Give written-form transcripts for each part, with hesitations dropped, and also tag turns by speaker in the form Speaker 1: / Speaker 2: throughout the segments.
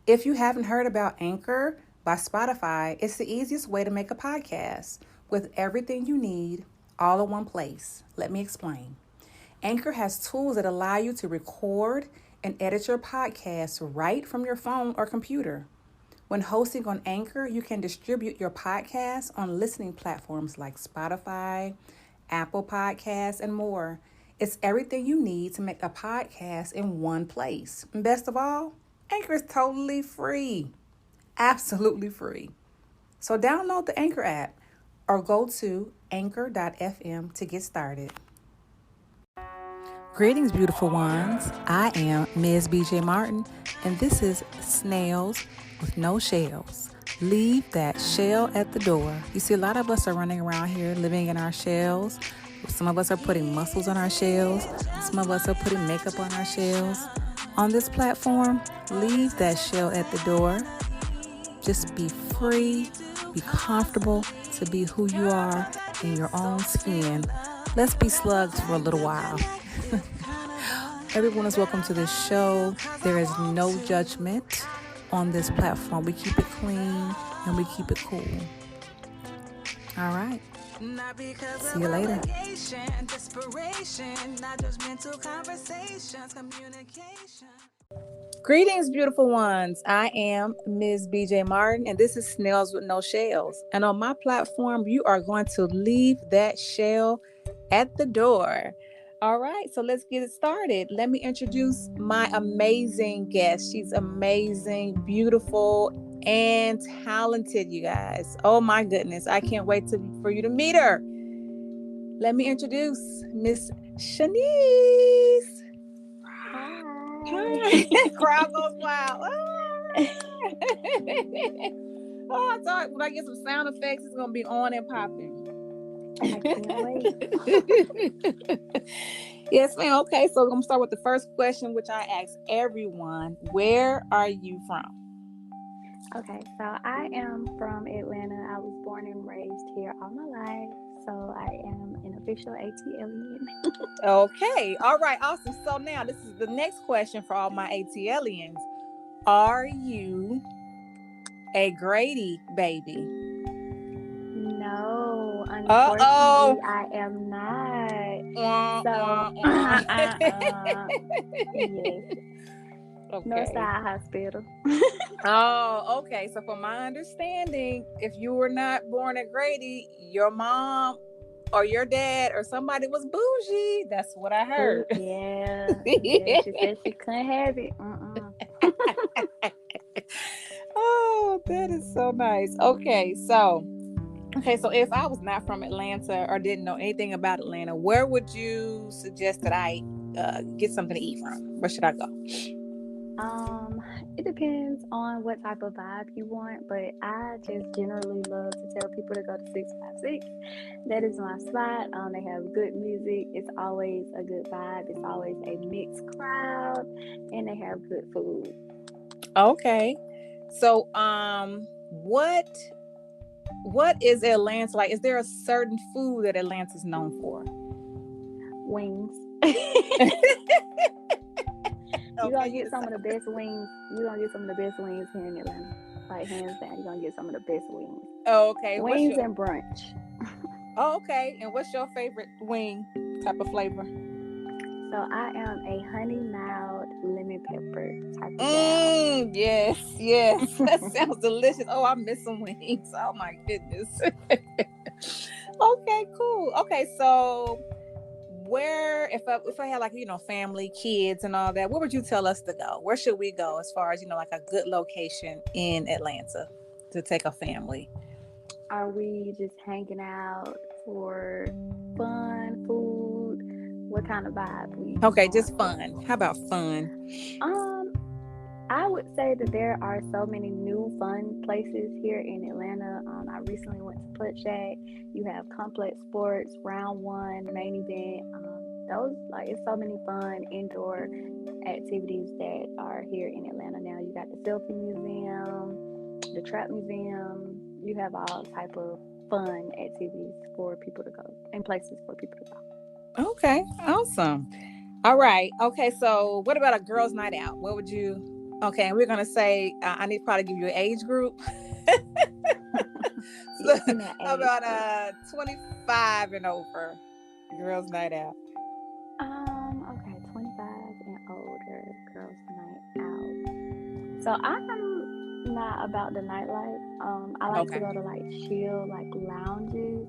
Speaker 1: If you haven't heard about Anchor by Spotify, it's the easiest way to make a podcast with everything you need all in one place. Let me explain. Anchor has tools that allow you to record and edit your podcast right from your phone or computer. When hosting on Anchor, you can distribute your podcast on listening platforms like Spotify, Apple Podcasts, and more. It's everything you need to make a podcast in one place. And best of all, Anchor is totally free. Absolutely free. So download the Anchor app or go to anchor.fm to get started. Greetings, beautiful ones. I am Ms. BJ Martin, and this is Snails with No Shells. Leave that shell at the door. You see, a lot of us are running around here living in our shells. Some of us are putting muscles on our shells. Some of us are putting makeup on our shells. On this platform, leave that shell at the door. Just be free, be comfortable to be who you are in your own skin. Let's be slugs for a little while. Everyone is welcome to this show. There is no judgment on this platform. We keep it clean and we keep it cool. All right. See you later. Greetings, beautiful ones. I am Ms. BJ Martin, and this is Snails with No Shells. And on my platform, you are going to leave that shell at the door. All right, so let's get it started. Let me introduce my amazing guest. She's amazing, beautiful, and talented, you guys. Oh my goodness, I can't wait for you to meet her. Let me introduce Miss Shanice. Hi. Crowd goes wild. Oh, I thought when I get some sound effects, it's gonna be on and popping.
Speaker 2: I can't wait.
Speaker 1: Yes, ma'am. Okay, so I'm gonna start with the first question, which I ask everyone. Where are you from?
Speaker 2: Okay, so I am from Atlanta. I was born and raised here all my life. So I am an official ATLian.
Speaker 1: Okay. All right. Awesome. So now this is the next question for all my ATLians. Are you a Grady baby?
Speaker 2: No, unfortunately, I am not. Yes.
Speaker 1: Okay.
Speaker 2: Northside Hospital.
Speaker 1: Oh, okay. So from my understanding, if you were not born at Grady, your mom or your dad or somebody was bougie. That's what I heard.
Speaker 2: Ooh, yeah. Yeah, she said she couldn't have it.
Speaker 1: Oh, that is so nice. Okay, so if I was not from Atlanta or didn't know anything about Atlanta, where would you suggest that I get something to eat from? Where should I go?
Speaker 2: It depends on what type of vibe you want, but I just generally love to tell people to go to 656. That is my spot. They have good music. It's always a good vibe. It's always a mixed crowd, and they have good food.
Speaker 1: Okay, so what is Atlanta like? Is there a certain food that Atlanta's known for?
Speaker 2: Wings. You're going to get some of the best wings. You're going to get some of the best wings here in Atlanta. Like, hands down, you're going to get some of the best wings.
Speaker 1: Oh, okay.
Speaker 2: Wings and brunch.
Speaker 1: Oh, okay. And what's your favorite wing type of flavor?
Speaker 2: So, I am a honey mild lemon pepper type of gal.
Speaker 1: Yes. That sounds delicious. Oh, I miss some wings. Oh, my goodness. Okay, cool. Okay, so where, if I had like, family, kids and all that, where would you tell us to go? Where should we go as far as, like a good location in Atlanta to take a family?
Speaker 2: Are we just hanging out for fun, food? What kind of vibe?
Speaker 1: Okay, just fun. How about fun?
Speaker 2: I would say that there are so many new fun places here in Atlanta. I recently went to Putt Shack. You have Complex Sports, Round One, Main Event. It's so many fun indoor activities that are here in Atlanta now. You got the Selfie Museum, the Trap Museum. You have all type of fun activities for people to go and places for people to go.
Speaker 1: Okay, awesome. All right. Okay, so what about a girls' night out? Where would you Okay, and we're gonna say I need to probably give you an age group. So,
Speaker 2: Yes, give me an
Speaker 1: how
Speaker 2: age
Speaker 1: about
Speaker 2: group.
Speaker 1: 25 and over? Girls' night out.
Speaker 2: Okay, 25 and older, girls' night out. So I'm not about the nightlife. I like to
Speaker 1: Okay.
Speaker 2: go to like chill, like lounges.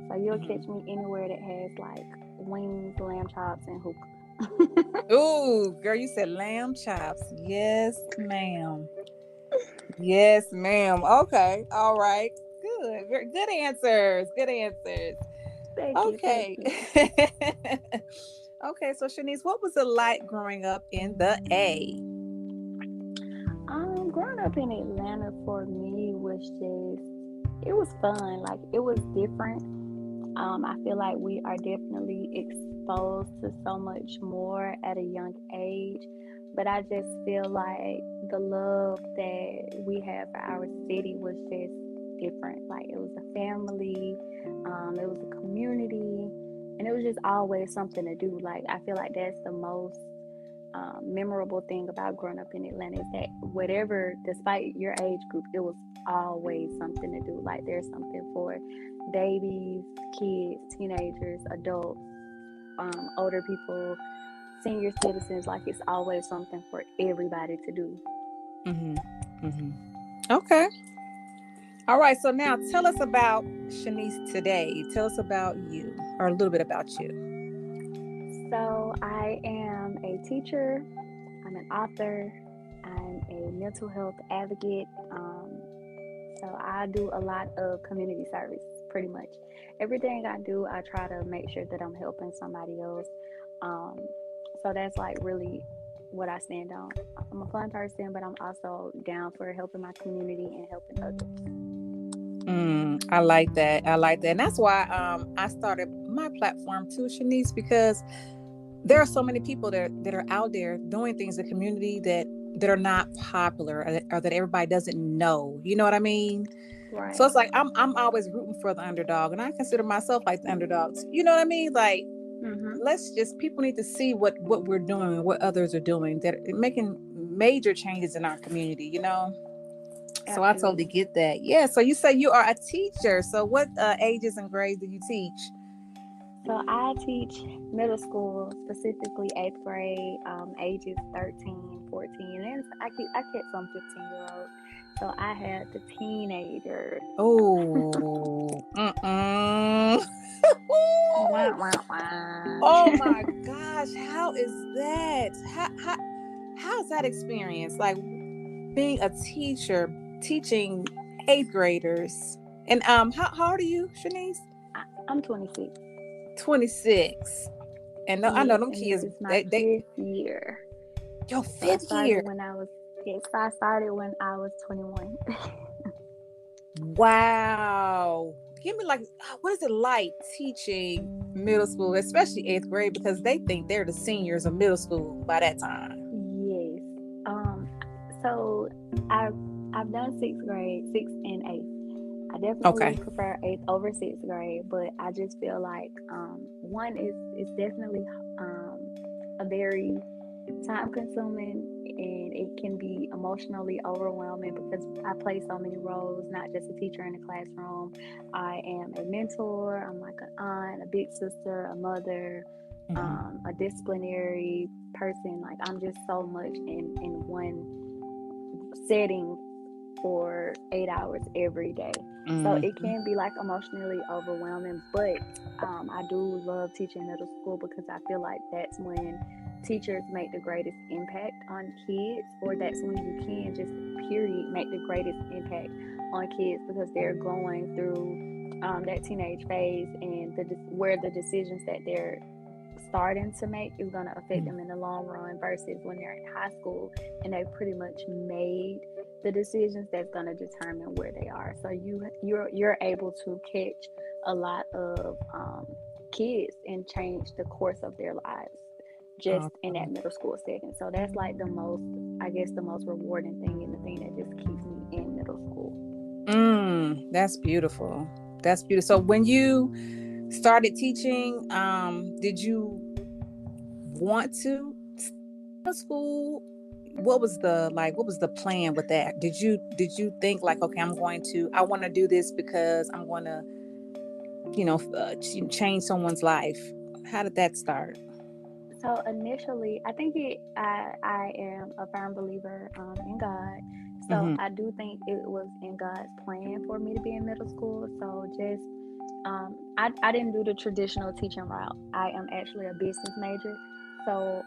Speaker 2: So you'll catch
Speaker 1: Hmm.
Speaker 2: me anywhere that has like wings, lamb chops, and hookah.
Speaker 1: Ooh, girl, you said lamb chops. Yes, ma'am. Yes, ma'am. Okay. All right. Good. Very good answers. Good answers.
Speaker 2: Thank you, thank
Speaker 1: Okay.
Speaker 2: you.
Speaker 1: Okay. So, Shanice, what was it like growing up in the A?
Speaker 2: Growing up in Atlanta for me was it was fun. Like it was different. I feel like we are definitely exposed to so much more at a young age. But I just feel like the love that we have for our city was just different. Like it was a family, it was a community, and it was just always something to do. Like I feel like that's the most memorable thing about growing up in Atlanta is that whatever, despite your age group, it was always something to do. Like there's something for babies, kids, teenagers, adults, older people, senior citizens. Like it's always something for everybody to do.
Speaker 1: Mm-hmm. Mm-hmm. Okay. All right. So now tell us about Shanice today. Tell us about you, or a little bit about you.
Speaker 2: So I am a teacher. I'm an author. I'm a mental health advocate. So I do a lot of community service, pretty much. Everything I do, I try to make sure that I'm helping somebody else. Um, so that's like really what I stand on. I'm a fun person, but I'm also down for helping my community and helping others.
Speaker 1: I like that. I like that. And that's why I started my platform too, Shanice, because there are so many people that are out there doing things in the community that are not popular, or that everybody doesn't know. You know what I mean? So
Speaker 2: Right.
Speaker 1: it's like I'm always rooting for the underdog, and I consider myself like the underdog. You know what I mean? Like,
Speaker 2: Mm-hmm.
Speaker 1: let's just, people need to see what we're doing and what others are doing, that are making major changes in our community. So I totally
Speaker 2: Absolutely.
Speaker 1: get that. Yeah. So you say you are a teacher. So what ages and grades do you teach?
Speaker 2: So I teach middle school, specifically eighth grade, ages 13, 14, and I catch some 15-year-olds. So I had the teenagers.
Speaker 1: Oh,
Speaker 2: Wah, wah, wah.
Speaker 1: oh my gosh, how is that? How's that experience? Like being a teacher, teaching eighth graders. And how old are you, Shanice?
Speaker 2: I'm 26.
Speaker 1: 26. And I know
Speaker 2: Yes,
Speaker 1: them
Speaker 2: and this
Speaker 1: kids,
Speaker 2: is my
Speaker 1: they
Speaker 2: fifth year.
Speaker 1: your
Speaker 2: So I
Speaker 1: fifth
Speaker 2: started
Speaker 1: year.
Speaker 2: when I was yes, I started when I was 21.
Speaker 1: Wow. Give me like, what is it like teaching middle school, especially eighth grade, because they think they're the seniors of middle school by that time.
Speaker 2: Yes. Um. So I I've done sixth grade, sixth and eighth. I definitely
Speaker 1: Okay.
Speaker 2: prefer eighth over sixth grade, but I just feel like one is definitely a very time consuming, and it can be emotionally overwhelming because I play so many roles, not just a teacher in the classroom. I am a mentor, I'm like an aunt, a big sister, a mother,
Speaker 1: Mm-hmm.
Speaker 2: a disciplinary person. Like I'm just so much in one setting for 8 hours every day. So it
Speaker 1: Mm-hmm.
Speaker 2: can be like emotionally overwhelming, but I do love teaching middle school because I feel like that's when teachers make the greatest impact on kids, or that's when you can just period make the greatest impact on kids because they're going through that teenage phase, and where the decisions that they're starting to make is going to affect them in the long run versus when they're in high school and they pretty much made the decisions that's going to determine where they are. So you're able to catch a lot of kids and change the course of their lives just in that
Speaker 1: Okay.
Speaker 2: middle school setting. So that's like the most, I guess, the most rewarding thing and the thing that just keeps me in middle school.
Speaker 1: That's beautiful. That's beautiful. So when you started teaching, did you want to start school? what was the plan with that? Did you think like, okay, I want to do this because I'm going to, change someone's life? How did that start?
Speaker 2: So initially, I think I am a firm believer in God. So
Speaker 1: Mm-hmm.
Speaker 2: I do think it was in God's plan for me to be in middle school. So just I didn't do the traditional teaching route. I am actually a business major. So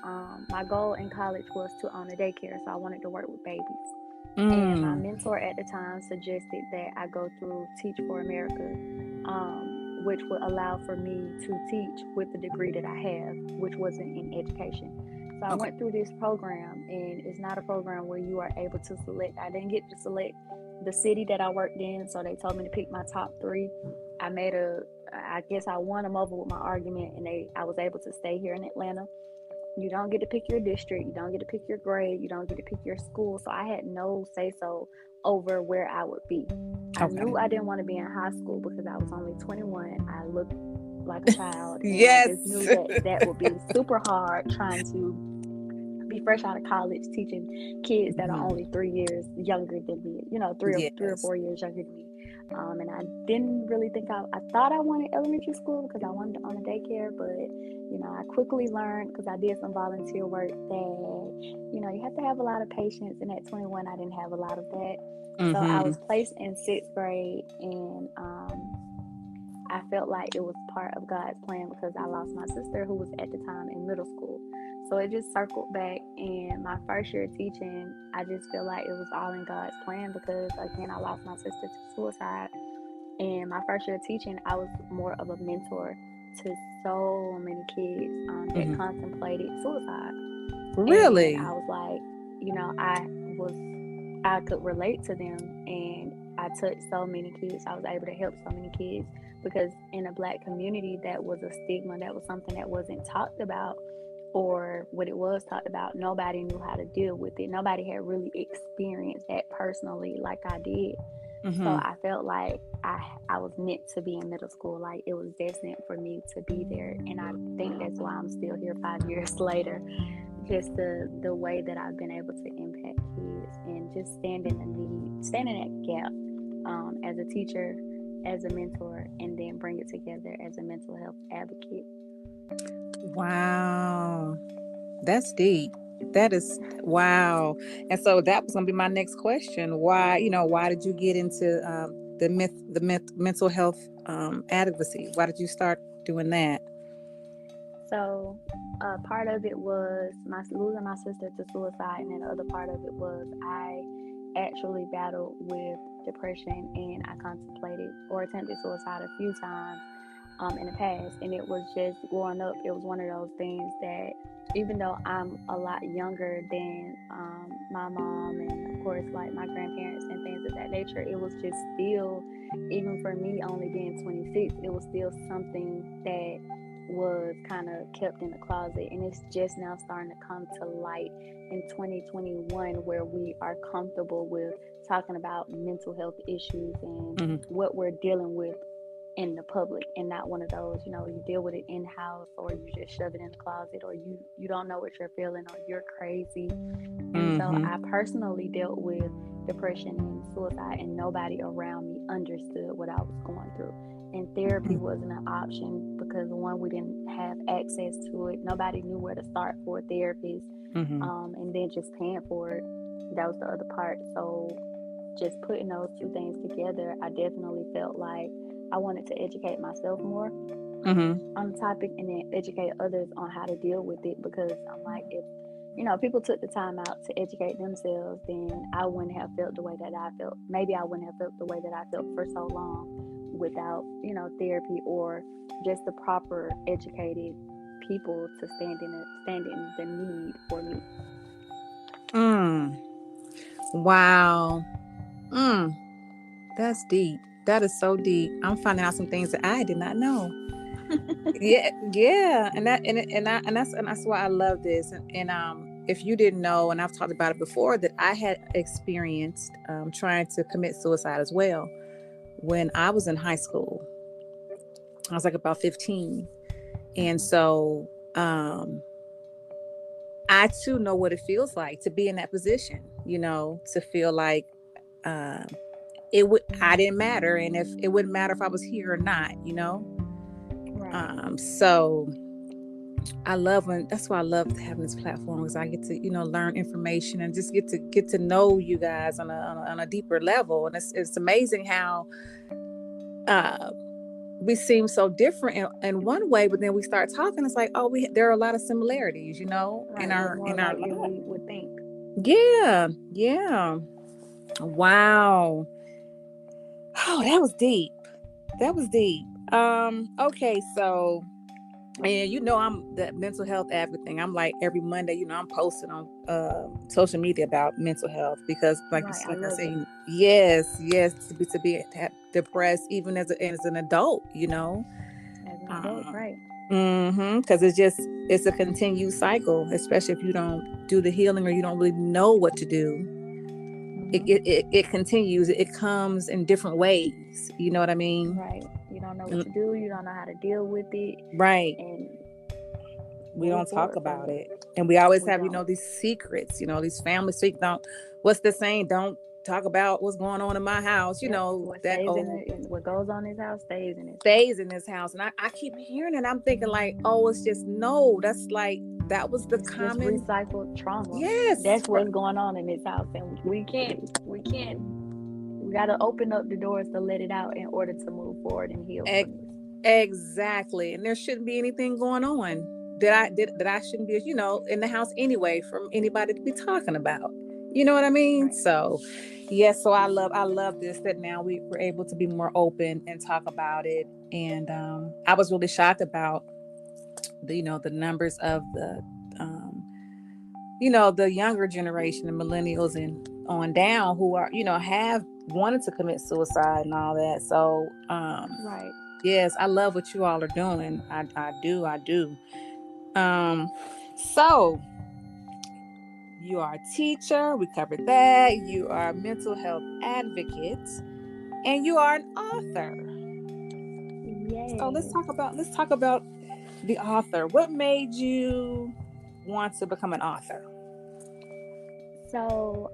Speaker 2: my goal in college was to own a daycare. So I wanted to work with babies. And my
Speaker 1: Mm.
Speaker 2: mentor at the time suggested that I go through Teach for America, which would allow for me to teach with the degree that I have, which wasn't in education. So I
Speaker 1: Okay.
Speaker 2: went through this program, and it's not a program where you are able to select. I didn't get to select the city that I worked in, so they told me to pick my top three. I guess I won them over with my argument, and I was able to stay here in Atlanta. You don't get to pick your district, you don't get to pick your grade, you don't get to pick your school. So I had no say so over where I would be. I
Speaker 1: Okay.
Speaker 2: knew I didn't want to be in high school because I was only 21. I looked like a child, and I
Speaker 1: Yes.
Speaker 2: just knew that that would be super hard trying to be fresh out of college teaching kids that are
Speaker 1: Mhm.
Speaker 2: only 3 years younger than me, three or
Speaker 1: Yes.
Speaker 2: 4 years younger than me. And I didn't really think I thought I wanted elementary school because I wanted to own a daycare, but I quickly learned because I did some volunteer work that you have to have a lot of patience. And at 21, I didn't have a lot of that. So I
Speaker 1: Mm-hmm.
Speaker 2: was placed in sixth grade, and I felt like it was part of God's plan because I lost my sister who was at the time in middle school. So it just circled back, and my first year teaching, I just feel like it was all in God's plan because again, I lost my sister to suicide. And my first year teaching, I was more of a mentor to so many kids that
Speaker 1: Mm-hmm.
Speaker 2: contemplated suicide. And
Speaker 1: Really?
Speaker 2: I was like, was I could relate to them, and I touched so many kids. I was able to help so many kids because in a black community, that was a stigma. That was something that wasn't talked about, or what it was talked about, nobody knew how to deal with it. Nobody had really experienced that personally like I did. So
Speaker 1: Mm-hmm.
Speaker 2: I felt like I was meant to be in middle school. Like it was destined for me to be there. And I think that's why I'm still here 5 years later. Just the way that I've been able to impact kids and just stand in the need, stand in that gap as a teacher, as a mentor, and then bring it together as a mental health advocate.
Speaker 1: Wow. That's deep. That is wow. And so that was gonna be my next question. Why did you get into mental health advocacy? Why did you start doing that?
Speaker 2: So part of it was my losing my sister to suicide, and then the other part of it was I actually battled with depression, and I contemplated or attempted suicide a few times in the past. And it was just growing up, it was one of those things that even though I'm a lot younger than my mom and of course like my grandparents and things of that nature, it was just still, even for me only being 26, it was still something that was kind of kept in the closet, and it's just now starting to come to light in 2021 where we are comfortable with talking about mental health issues and
Speaker 1: Mm-hmm.
Speaker 2: what we're dealing with in the public, and not one of those, you deal with it in house, or you just shove it in the closet, or you don't know what you're feeling, or you're crazy. And so
Speaker 1: Mm-hmm.
Speaker 2: I personally dealt with depression and suicide, and nobody around me understood what I was going through. And therapy wasn't an option because one, we didn't have access to it. Nobody knew where to start for a therapist.
Speaker 1: Mm-hmm.
Speaker 2: And then just paying for it, that was the other part. So just putting those two things together, I definitely felt like I wanted to educate myself more
Speaker 1: Mm-hmm.
Speaker 2: on the topic, and then educate others on how to deal with it. Because I'm like, if people took the time out to educate themselves, then I wouldn't have felt the way that I felt. Maybe I wouldn't have felt the way that I felt for so long without therapy or just the proper educated people to stand in the need for me.
Speaker 1: Mm. Wow. Mm. That's deep. That is so deep. I'm finding out some things that I did not know. Yeah, yeah, and that's why I love this. And if you didn't know, and I've talked about it before, that I had experienced trying to commit suicide as well when I was in high school. I was like about 15, and so I too know what it feels like to be in that position, to feel like I didn't matter, and if it wouldn't matter if I was here or not.
Speaker 2: Right.
Speaker 1: So that's why I love having this platform, because I get to learn information and just get to know you guys on a deeper level. And it's amazing how uh we seem so different in one way, but then we start talking, it's like, oh, there are a lot of similarities, in
Speaker 2: Right. We're
Speaker 1: our
Speaker 2: more
Speaker 1: in our
Speaker 2: like than
Speaker 1: life.
Speaker 2: we would think.
Speaker 1: Yeah, yeah. Wow. Oh, that was deep. That was deep. Okay, so, and I'm the mental health advocate thing. I'm like, every Monday, I'm posting on social media about mental health, because
Speaker 2: Right. I
Speaker 1: like I
Speaker 2: love it.
Speaker 1: say, yes, to be depressed even as an adult.
Speaker 2: As an adult,
Speaker 1: Um,
Speaker 2: right?
Speaker 1: because it's a continued cycle, especially if you don't do the healing, or you don't really know what to do. It continues. It comes in different ways. You know what I mean?
Speaker 2: Right. You don't know what
Speaker 1: And-
Speaker 2: to do. You don't know how to deal with it
Speaker 1: Right.
Speaker 2: and
Speaker 1: We
Speaker 2: move
Speaker 1: don't talk
Speaker 2: forward from
Speaker 1: about
Speaker 2: it.
Speaker 1: it, and we always
Speaker 2: We
Speaker 1: have
Speaker 2: don't.
Speaker 1: these secrets. These family secrets. Don't. What's the saying? Don't talk about what's going on in my house.
Speaker 2: Yep. What
Speaker 1: That
Speaker 2: stays in
Speaker 1: old
Speaker 2: it, what goes on his house stays in his house.
Speaker 1: stays in this house, and I keep hearing it. I'm thinking like, oh, it's just no. That's like that was the
Speaker 2: It's just
Speaker 1: common.
Speaker 2: recycled trauma.
Speaker 1: Yes.
Speaker 2: That's what's going on in this house, and we got to open up the doors to let it out in order to move forward and heal
Speaker 1: Ex-
Speaker 2: from this.
Speaker 1: exactly. And there shouldn't be anything going on that I shouldn't be, in the house anyway, from anybody to be talking about. You know what I mean?
Speaker 2: Right.
Speaker 1: So, yes. So I love this, that now we were able to be more open and talk about it. And I was really shocked about the numbers of the younger generation, the millennials and on down, who are have wanted to commit suicide and all that. So
Speaker 2: Right.
Speaker 1: yes, I love what you all are doing. I do. Um, so you are a teacher. We covered that. You are a mental health advocate, and you are an author. So let's
Speaker 2: Yes.
Speaker 1: talk about the author. What made you want to become an author?
Speaker 2: So,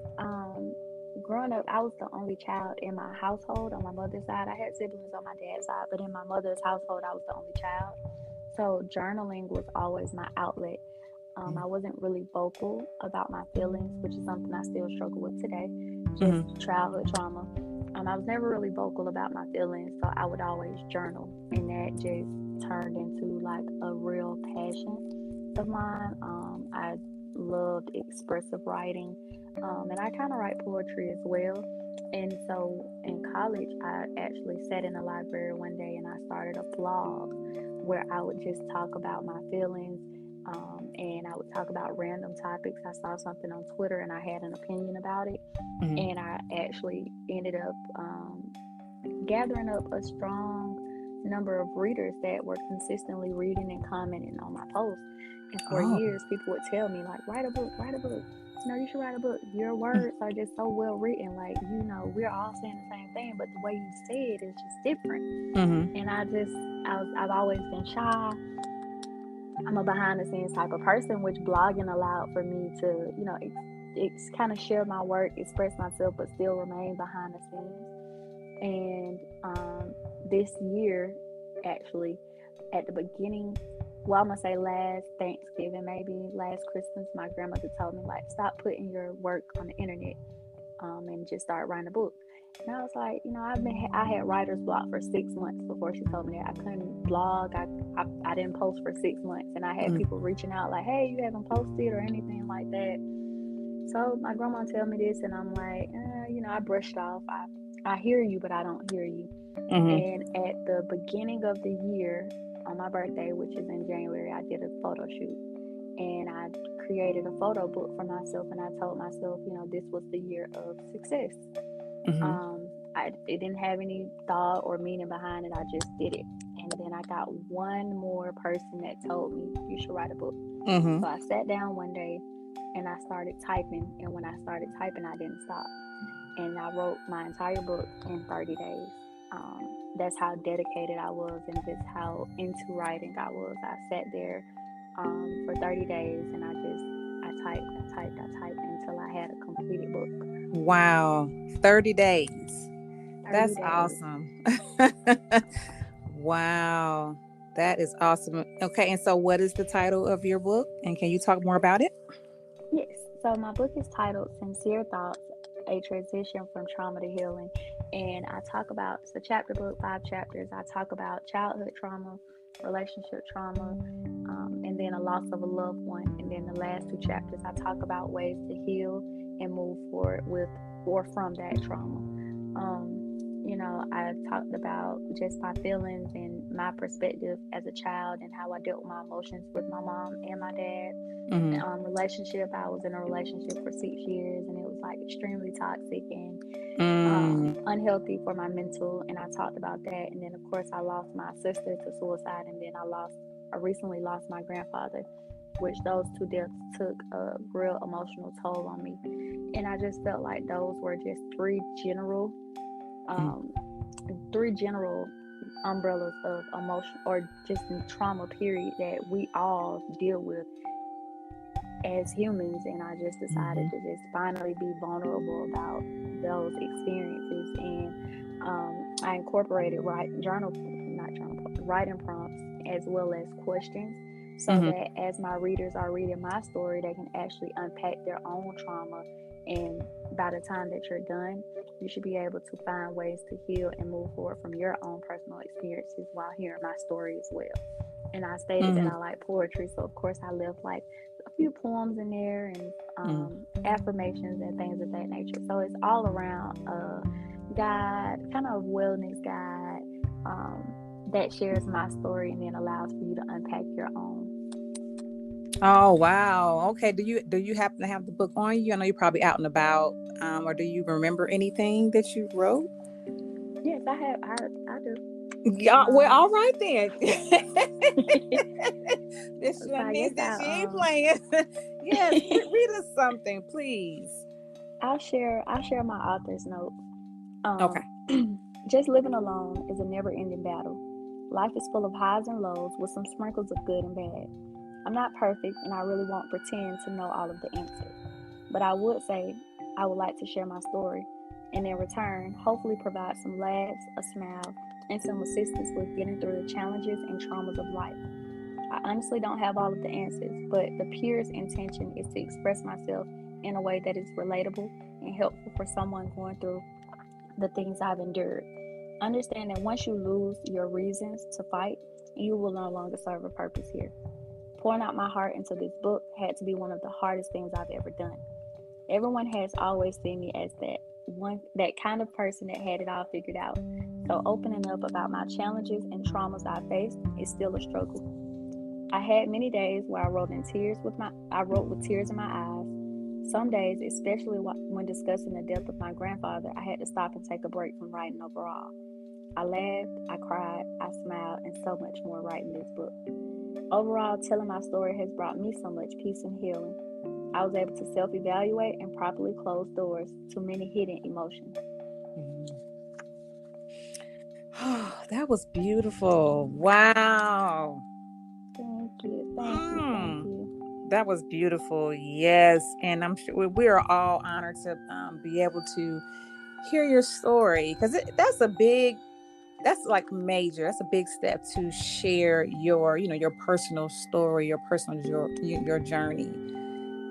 Speaker 2: growing up, I was the only child in my household on my mother's side. I had siblings on my dad's side, but in my mother's household, I was the only child. So, journaling was always my outlet. I wasn't really vocal about my feelings, which is something I still struggle with today, just
Speaker 1: Mm-hmm.
Speaker 2: childhood trauma. I was never really vocal about my feelings, so I would always journal, and that just turned into like a real passion of mine. I loved expressive writing, and I kind of write poetry as well. And so in college, I actually sat in a library one day and I started a blog where I would just talk about my feelings, and I would talk about random topics. I saw something on Twitter and I had an opinion about it,
Speaker 1: Mm-hmm.
Speaker 2: and I actually ended up gathering up a strong number of readers that were consistently reading and commenting on my posts. And for
Speaker 1: Oh.
Speaker 2: years, people would tell me, like, write a book, write a book. You should write a book. Your words are just so well written. Like, we're all saying the same thing, but the way you say it is just different.
Speaker 1: Mm-hmm.
Speaker 2: And I've always been shy. I'm a behind the scenes type of person, which blogging allowed for me to, it's kind of share my work, express myself, but still remain behind the scenes. And this year, actually, at the beginning, well, I'm gonna say last Thanksgiving, maybe last Christmas, my grandmother told me, like, stop putting your work on the internet, and just start writing a book. And I was like, I had writer's block for 6 months before she told me that I couldn't blog. I didn't post for 6 months, and I had
Speaker 1: Mm-hmm.
Speaker 2: people reaching out like, hey, you haven't posted or anything like that. So my grandma told me this, and I'm like, I brushed off. I hear you, but I don't hear you.
Speaker 1: Mm-hmm.
Speaker 2: And at the beginning of the year, on my birthday, which is in January, I did a photo shoot, and I created a photo book for myself, and I told myself, this was the year of success.
Speaker 1: Mm-hmm.
Speaker 2: It didn't have any thought or meaning behind it. I just did it. And then I got one more person that told me, you should write a book.
Speaker 1: Mm-hmm.
Speaker 2: So I sat down one day and I started typing. And when I started typing, I didn't stop. And I wrote my entire book in 30 days. That's how dedicated I was and just how into writing I was. I sat there for 30 days and I typed until I had a completed book.
Speaker 1: Wow. 30 days.
Speaker 2: 30
Speaker 1: That's
Speaker 2: days.
Speaker 1: awesome. Wow. That is awesome. Okay. And so what is the title of your book? And can you talk more about it?
Speaker 2: Yes. So my book is titled Sincere Thoughts, A Transition from Trauma to Healing. And I talk about, it's a chapter book, 5 chapters. I talk about childhood trauma, relationship trauma, and then a loss of a loved one. And then the last 2 chapters, I talk about ways to heal and move forward with or from that trauma. I talked about just my feelings and my perspective as a child and how I dealt with my emotions with my mom and my dad.
Speaker 1: Mm-hmm.
Speaker 2: Relationship, I was in a relationship for 6 years, and it was like extremely toxic and unhealthy for my mental. And I talked about that. And then, of course, I lost my sister to suicide, and then I recently lost my grandfather, which those 2 deaths took a real emotional toll on me. And I just felt like those were just um, three general umbrellas of emotion or just trauma period that we all deal with as humans. And I just decided to just finally be vulnerable about those experiences. And I incorporated writing prompts as well as questions, so that as my readers are reading my story, they can actually unpack their own trauma. And by the time that you're done, you should be able to find ways to heal and move forward from your own personal experiences while hearing my story as well. And I stated that I like poetry, so of course I left like a few poems in there and affirmations and things of that nature. So it's all around guide, kind of wellness guide, that shares my story and then allows for you to unpack your own.
Speaker 1: Oh, wow. Okay. Do you happen to have the book on you? I know you're probably out and about. Or do you remember anything that you wrote?
Speaker 2: Yes, I do.
Speaker 1: Yeah, well, all right then. This
Speaker 2: So I guess
Speaker 1: Shanice, that she ain't playing. Yes, read us something, please.
Speaker 2: I'll share my author's note.
Speaker 1: Okay.
Speaker 2: Just living alone is a never-ending battle. Life is full of highs and lows with some sprinkles of good and bad. I'm not perfect, and I really won't pretend to know all of the answers. But I would say I would like to share my story, and in return, hopefully provide some laughs, a smile, and some assistance with getting through the challenges and traumas of life. I honestly don't have all of the answers, but the purest intention is to express myself in a way that is relatable and helpful for someone going through the things I've endured. Understand that once you lose your reasons to fight, you will no longer serve a purpose here. Pouring out my heart into this book had to be one of the hardest things I've ever done. Everyone has always seen me as that kind of person that had it all figured out. So opening up about my challenges and traumas I faced is still a struggle. I had many days where I wrote with tears in my eyes. Some days, especially when discussing the death of my grandfather, I had to stop and take a break from writing overall. I laughed, I cried, I smiled, and so much more writing this book. Overall, telling my story has brought me so much peace and healing. I was able to self-evaluate and properly close doors to many hidden emotions.
Speaker 1: Oh, that was beautiful. Wow.
Speaker 2: Thank you, thank you, thank
Speaker 1: Mm,
Speaker 2: you.
Speaker 1: that was beautiful. Yes. And I'm sure we are all honored to be able to hear your story, because that's like major. That's a big step to share your personal story, your journey,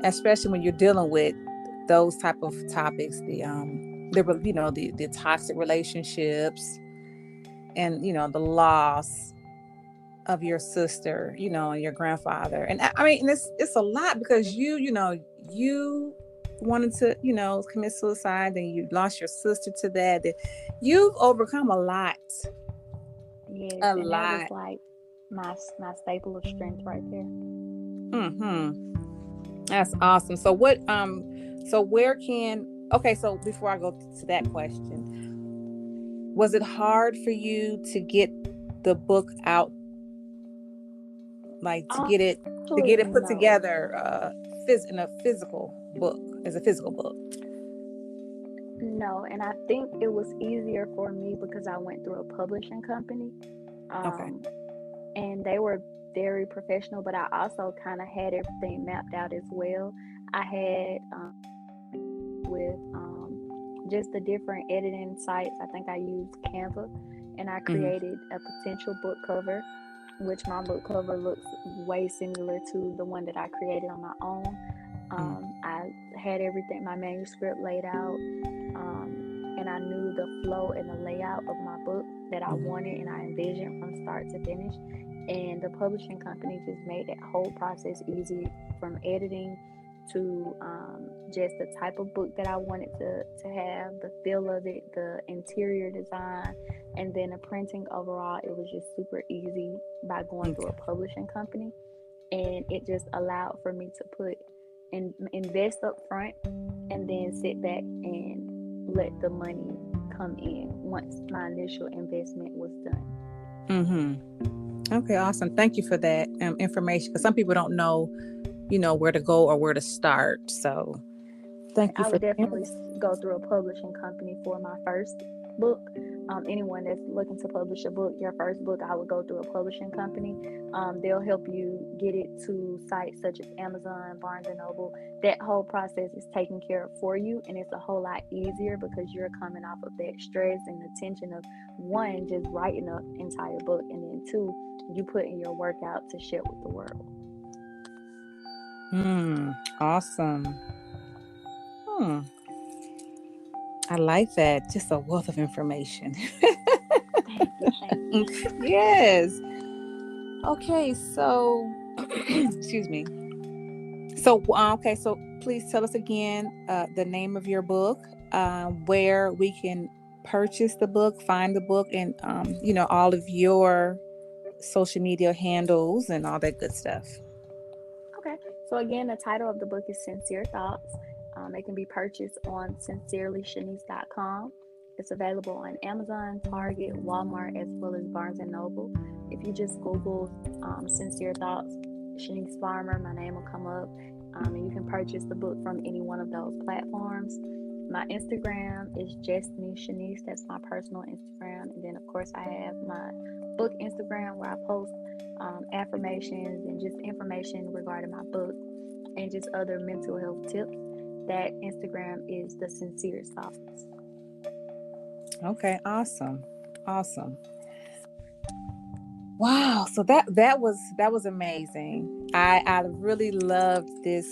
Speaker 1: especially when you're dealing with those type of topics, the toxic relationships, and the loss of your sister, and your grandfather. And I mean, and it's a lot, because you wanted to, commit suicide, then you lost your sister to that you've overcome a lot.
Speaker 2: Yes,
Speaker 1: A
Speaker 2: and that was
Speaker 1: lot.
Speaker 2: like my staple of strength right there.
Speaker 1: That's awesome. So where can okay, so before I go to that question, was it hard for you to get the book out, like to
Speaker 2: Actually,
Speaker 1: get it put
Speaker 2: no.
Speaker 1: together, in a physical book, as a physical book?
Speaker 2: No, and I think it was easier for me because I went through a publishing company,
Speaker 1: Okay.
Speaker 2: um, and they were very professional, but I also kind of had everything mapped out as well. I had with just the different editing sites. I think I used Canva, and I
Speaker 1: Mm-hmm.
Speaker 2: created a potential book cover, which my book cover looks way similar to the one that I created on my own. I had everything, my manuscript laid out, and I knew the flow and the layout of my book that I
Speaker 1: Mm-hmm.
Speaker 2: wanted and I envisioned from start to finish. And the publishing company just made that whole process easy, from editing to just the type of book that I wanted to have, the feel of it, the interior design, and then the printing overall. It was just super easy by going through a
Speaker 1: Okay.
Speaker 2: publishing company. And it just allowed for me to put and invest up front and then sit back and let the money come in once my initial investment was done.
Speaker 1: Mm-hmm. Okay, awesome. Thank you for that information, because some people don't know, where to go or where to start. So
Speaker 2: Right.
Speaker 1: thank you
Speaker 2: I
Speaker 1: for
Speaker 2: would
Speaker 1: that.
Speaker 2: definitely go through a publishing company for my first book. Anyone that's looking to publish a book, your first book, I would go through a publishing company. They'll help you get it to sites such as Amazon, Barnes and Noble. That whole process is taken care of for you, and it's a whole lot easier because you're coming off of that stress and the tension of, one, just writing an entire book, and then two, you putting your work out to share with the world.
Speaker 1: Awesome. Hmm. I like that. Just a wealth of information.
Speaker 2: Thank you, thank you.
Speaker 1: Yes. Okay, so excuse me. So okay, so please tell us again the name of your book, where we can purchase the book, find the book, and all of your social media handles and all that good stuff.
Speaker 2: Okay. So again, the title of the book is Sincere Thoughts. It can be purchased on sincerelyshanice.com. It's available on Amazon, Target, Walmart, as well as Barnes and Noble. If you just Google Sincere Thoughts, Shanice Farmer, my name will come up, and you can purchase the book from any one of those platforms. My Instagram is Destiny Shanice. That's my personal Instagram. And then, of course, I have my book Instagram where I post affirmations and just information regarding my book and just other mental health tips. That Instagram is the Sincere Thoughts.
Speaker 1: Okay, awesome, awesome. Wow, so that was amazing. I really loved this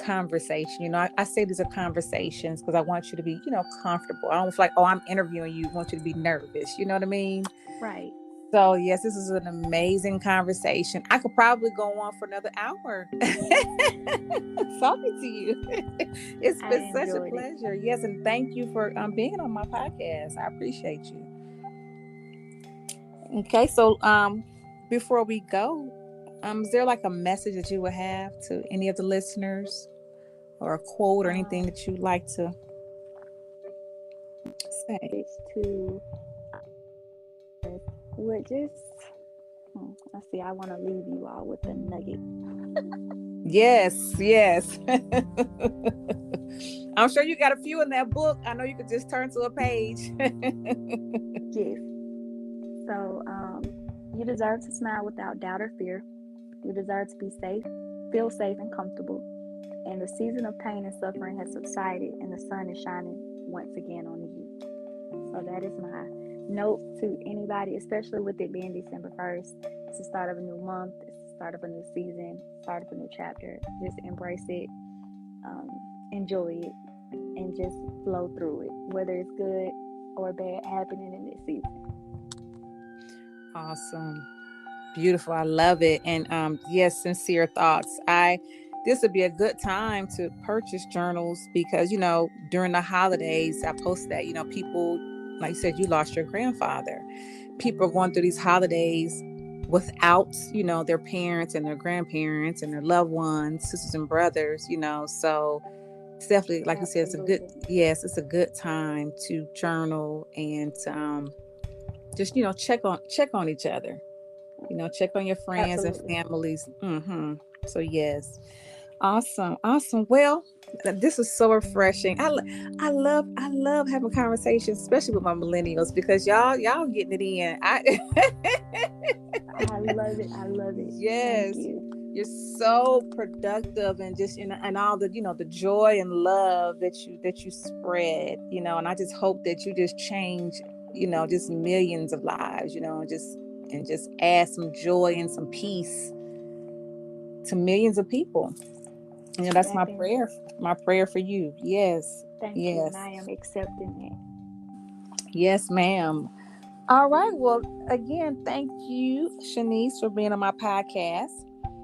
Speaker 1: conversation. I say these are conversations because I want you to be, comfortable. I don't feel like, oh, I'm interviewing you. I want you to be nervous. You know what I mean?
Speaker 2: Right.
Speaker 1: So yes, this is an amazing conversation. I could probably go on for another hour talking to you. It's
Speaker 2: I
Speaker 1: been such a
Speaker 2: enjoyed it.
Speaker 1: pleasure. Yes, and thank you for being on my podcast. I appreciate you. Okay, so before we go, is there like a message that you would have to any of the listeners, or a quote or anything
Speaker 2: Um,
Speaker 1: that you'd like to say?
Speaker 2: it's to would just let's see. I want to leave you all with a nugget.
Speaker 1: Yes, yes. I'm sure you got a few in that book. I know you could just turn to a page.
Speaker 2: Yes. So you deserve to smile without doubt or fear. You deserve to be safe, feel safe and comfortable. And the season of pain and suffering has subsided, and the sun is shining once again on you. So that is my note to anybody, especially with it being December 1st. It's the start of a new month. It's the start of a new season, start of a new chapter. Just embrace it, um, enjoy it, and just flow through it, whether it's good or bad happening in this season.
Speaker 1: Awesome. Beautiful. I love it. And yes, sincere thoughts. I This would be a good time to purchase journals because, during the holidays, I post that, people, like you said, you lost your grandfather. People are going through these holidays without, their parents and their grandparents and their loved ones, sisters and brothers, so it's definitely, like you said,
Speaker 2: Absolutely.
Speaker 1: yes, it's a good time to journal and to, just, check on each other, check on your friends and
Speaker 2: Absolutely.
Speaker 1: families. So yes. Awesome. Awesome. Well, this is so refreshing. I love having conversations, especially with my millennials, because y'all getting it in.
Speaker 2: I love it. I love it. Thank
Speaker 1: Yes.
Speaker 2: you.
Speaker 1: You're so productive, and just and all the the joy and love that you spread, and I just hope that you just change, just millions of lives, just add some joy and some peace to millions of people. That's
Speaker 2: That is.
Speaker 1: my prayer for you. Yes.
Speaker 2: Thank you, and
Speaker 1: Yes.
Speaker 2: I am accepting it.
Speaker 1: Yes, ma'am. All right. Well, again, thank you, Shanice, for being on my podcast.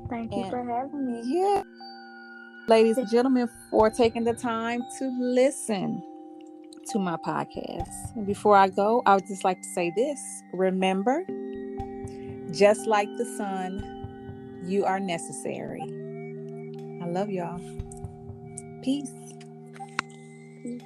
Speaker 2: Thank you
Speaker 1: And
Speaker 2: for having me.
Speaker 1: yeah, ladies and gentlemen, for taking the time to listen to my podcast. And before I go, I would just like to say this. Remember, just like the sun, you are necessary. I love y'all. Peace.
Speaker 2: Peace.